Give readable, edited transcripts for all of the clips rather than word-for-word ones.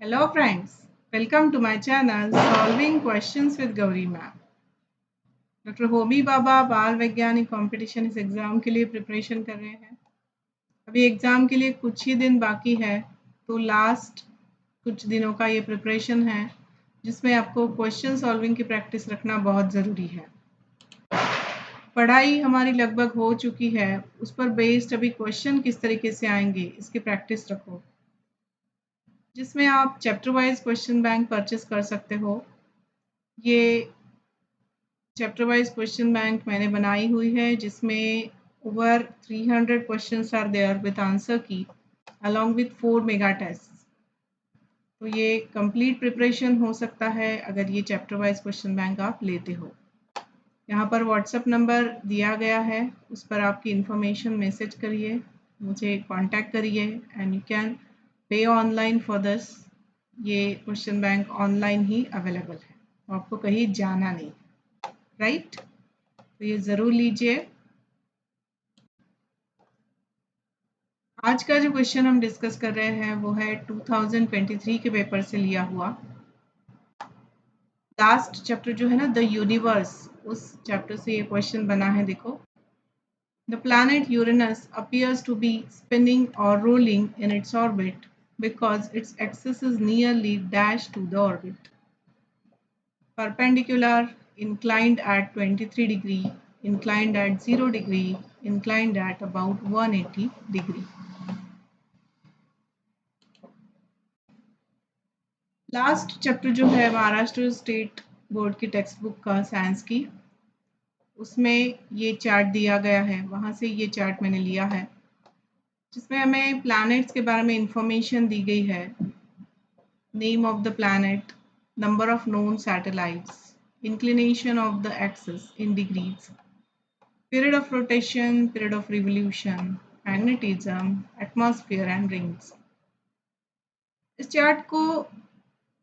Hello friends, welcome to my channel Solving Questions with Gauri Ma'am. Doctor Homi Bhabha बाल वैज्ञानिक competition इस exam के लिए प्रिपरेशन कर रहे हैं। अभी एग्ज़ाम के लिए कुछ ही दिन बाकी है, तो लास्ट कुछ दिनों का ये प्रिपरेशन है जिसमें आपको क्वेश्चन सॉल्विंग की प्रैक्टिस रखना बहुत ज़रूरी है। पढ़ाई हमारी लगभग हो चुकी है, उस पर बेस्ड अभी क्वेश्चन किस तरीके से आएंगे इसकी प्रैक्टिस रखो, जिसमें आप chapter wise question bank purchase कर सकते हो। ये चैप्टर वाइज क्वेश्चन बैंक मैंने बनाई हुई है जिसमें over 300 questions are there with answer key along with 4 mega test. तो ये कंप्लीट प्रिपरेशन हो सकता है अगर ये चैप्टर वाइज क्वेश्चन बैंक आप लेते हो। यहाँ पर व्हाट्सएप नंबर दिया गया है, उस पर आपकी इंफॉर्मेशन मैसेज करिए, मुझे कांटेक्ट करिए and you can pay online for this. ये क्वेश्चन बैंक ऑनलाइन ही अवेलेबल है, तो आपको कहीं जाना नहीं, राइट? तो ये ज़रूर लीजिए। आज का जो क्वेश्चन हम डिस्कस कर रहे हैं वो है 2023 के पेपर से लिया हुआ। लास्ट चैप्टर जो है ना, द यूनिवर्स, उस चैप्टर से ये क्वेश्चन बना है। देखो, the planet Uranus appears to be spinning और rolling in its orbit because its axis is nearly dash to the orbit, perpendicular, inclined at 23 degree, inclined at 0 degree, inclined at about 180 degree. Last chapter जो है Maharashtra state board की text book का science की, उसमें ये chart दिया गया है, वहाँ से ये चार्ट मैंने लिया है जिसमें हमें प्लैनेट्स के बारे में इंफॉर्मेशन दी गई है। Name of the planet, number of known satellites, inclination of the axis in degrees, period of rotation, period of revolution, magnetism, atmosphere and rings. इस चार्ट को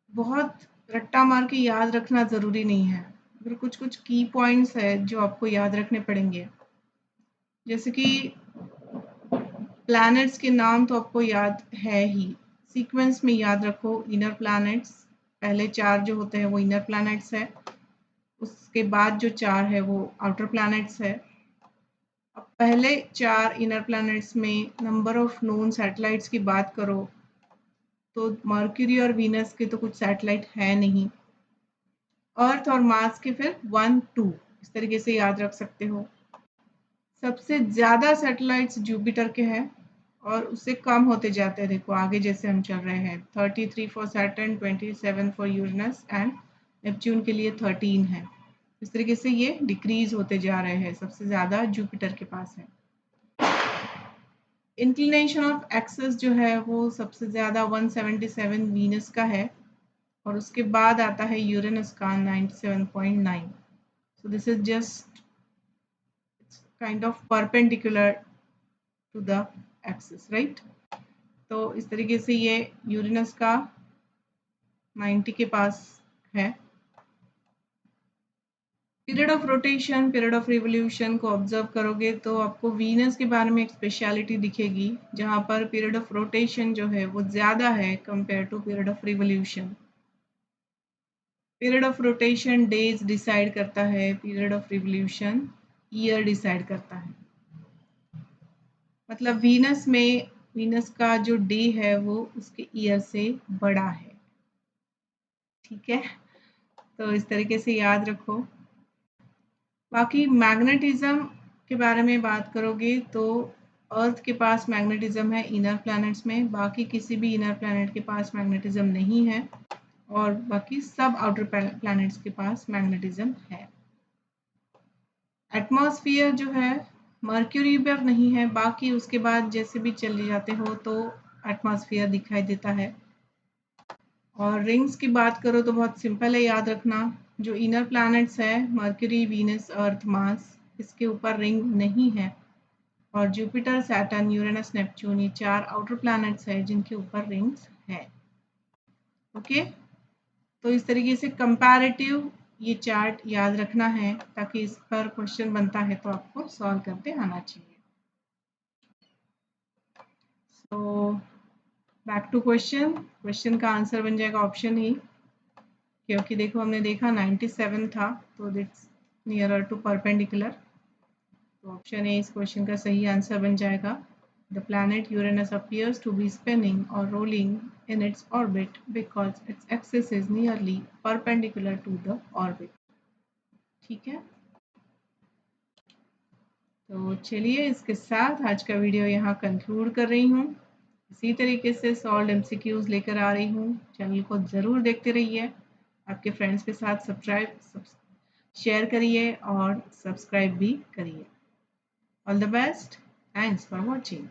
बहुत रट्टा मार के याद रखना ज़रूरी नहीं है, अगर कुछ कुछ की पॉइंट्स है जो आपको याद रखने पड़ेंगे, जैसे कि प्लैनेट्स के नाम तो आपको याद है ही, सीक्वेंस में याद रखो। इनर प्लैनेट्स, पहले 4 जो होते हैं वो इनर प्लैनेट्स है, उसके बाद जो 4 है वो आउटर प्लैनेट्स है। अब पहले 4 इनर प्लैनेट्स में नंबर ऑफ नोन सैटेलाइट्स की बात करो तो मर्क्यूरी और वीनस के तो कुछ सैटेलाइट है नहीं, अर्थ और मार्स के फिर 1, 2 इस तरीके से याद रख सकते हो। सबसे ज़्यादा सैटेलाइट्स जुपिटर के हैं और उससे कम होते जाते हैं, देखो आगे जैसे हम चल रहे हैं। 33 for Saturn, 27 for Uranus and Neptune के लिए 13 है। इस तरीके से ये डिक्रीज होते जा रहे हैं, सबसे ज़्यादा जुपिटर के पास है। इंक्लिनेशन ऑफ एक्सिस जो है वो सबसे ज़्यादा 177 वीनस का है और उसके बाद आता है यूरेनस का 97.9। So this is just kind of perpendicular to the axis, right? तो इस तरीके से ये यूरेनस का 90 के पास है। Period of rotation, period of revolution को ऑब्जर्व करोगे तो आपको वीनस के बारे में एक स्पेशलिटी दिखेगी, जहाँ पर पीरियड ऑफ रोटेशन जो है वो ज़्यादा है compare to period of revolution. Period of rotation days decide करता है, period of revolution year decide करता है। मतलब वीनस का जो डे है वो उसके ईयर से बड़ा है, ठीक है? तो इस तरीके से याद रखो। बाकी मैग्नेटिज्म के बारे में बात करोगे तो अर्थ के पास मैग्नेटिज्म है इनर प्लैनेट्स में, बाकी किसी भी इनर प्लैनेट के पास मैग्नेटिज्म नहीं है और बाकी सब आउटर प्लैनेट्स के पास मैग्नेटिज्म है। एटमॉस्फेयर जो है मर्क्यूरी पर नहीं है, बाकी उसके बाद जैसे भी चले जाते हो तो एटमॉस्फेयर दिखाई देता है। और रिंग्स की बात करो तो बहुत सिंपल है याद रखना, जो इनर प्लैनेट्स है मर्क्यूरी, वीनस, अर्थ, मार्स, इसके ऊपर रिंग नहीं है और जुपिटर, सैटर्न, यूरेनस, नेपच्यून ये 4 आउटर प्लैनेट्स है जिनके ऊपर रिंग्स है। ओके, तो इस तरीके से कंपैरेटिव ये चार्ट याद रखना है ताकि इस पर क्वेश्चन बनता है तो आपको सॉल्व करते आना चाहिए। So back to question, question का आंसर बन जाएगा ऑप्शन ई, क्योंकि देखो हमने देखा 97 था, तो इट्स नियरर टू परपेंडिकुलर, तो ऑप्शन ए इस क्वेश्चन का सही आंसर बन जाएगा। The planet Uranus appears to be spinning और rolling in its orbit because its axis is nearly perpendicular to the orbit. ठीक है, तो चलिए इसके साथ आज का वीडियो यहाँ कंक्लूड कर रही हूँ। इसी तरीके से सॉल्व एमसीक्यूज लेकर आ रही हूँ। चैनल को ज़रूर देखते रहिए, आपके फ्रेंड्स के साथ शेयर करिए और सब्सक्राइब भी करिए। All the best, thanks for watching.